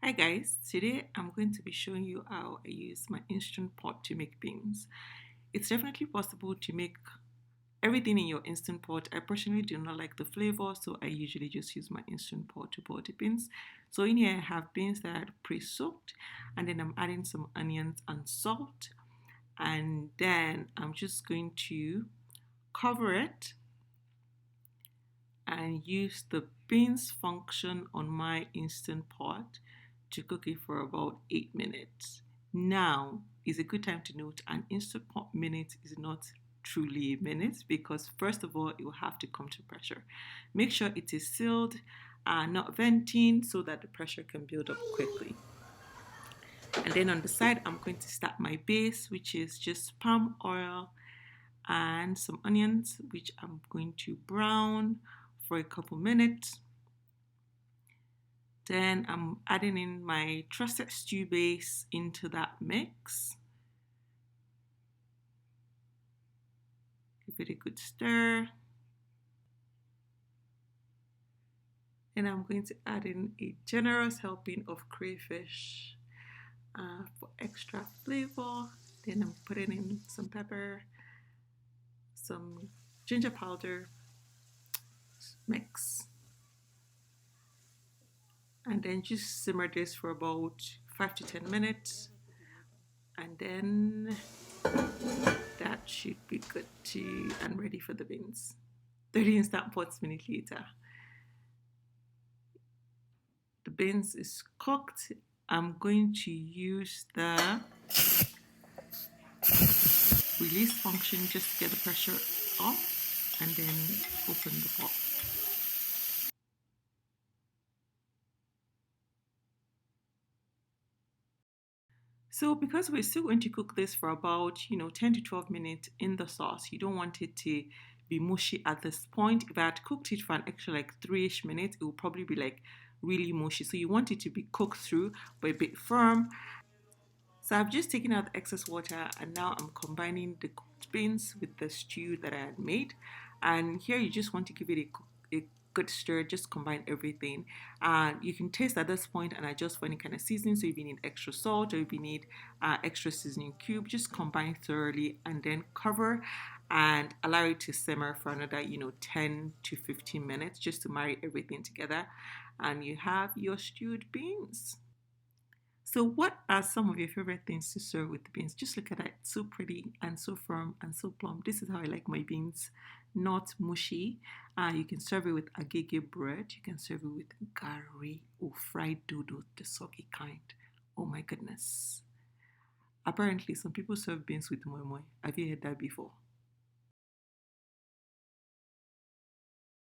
Hi guys, today I'm going to be showing you how I use my Instant Pot to make beans. It's definitely possible to make everything in your Instant Pot. I personally do not like the flavor, so I usually just use my Instant Pot to boil the beans. So in here I have beans that are pre-soaked, and then I'm adding some onions and salt, and then I'm just going to cover it and use the beans function on my Instant Pot to cook it for about 8 minutes. Now is a good time to note an Instant Pot minute is not truly a minute because first of all it will have to come to pressure. Make sure it is sealed and not venting so that the pressure can build up quickly. And then on the side I'm going to start my base, which is just palm oil and some onions, which I'm going to brown for a couple minutes. Then I'm adding in my trusted stew base into that mix. Give it a good stir. Then I'm going to add in a generous helping of crayfish for extra flavor. Then I'm putting in some pepper, some ginger powder, mix. And then just simmer this for about 5 to 10 minutes. And then that should be good to and ready for the beans. 30 Instant Pots minutes later. The beans is cooked. I'm going to use the release function just to get the pressure off and then open the pot. So because we're still going to cook this for about 10 to 12 minutes in the sauce, you don't want it to be mushy at this point. If I had cooked it for an extra like 3-ish minutes, it will probably be like really mushy. So you want it to be cooked through but a bit firm. So I've just taken out the excess water and now I'm combining the cooked beans with the stew that I had made. And here you just want to give it a good stir, just combine everything. And you can taste at this point and adjust for any kind of seasoning. So if you need extra salt or if you need extra seasoning cube, just combine thoroughly and then cover and allow it to simmer for another 10 to 15 minutes just to marry everything together. And you have your stewed beans. So what are some of your favorite things to serve with the beans? Just look at that, it's so pretty and so firm and so plump. This is how I like my beans, not mushy. You can serve it with agege bread. You can serve it with gari or fried dodo, the soggy kind. Oh my goodness. Apparently, some people serve beans with moi moi. Have you heard that before?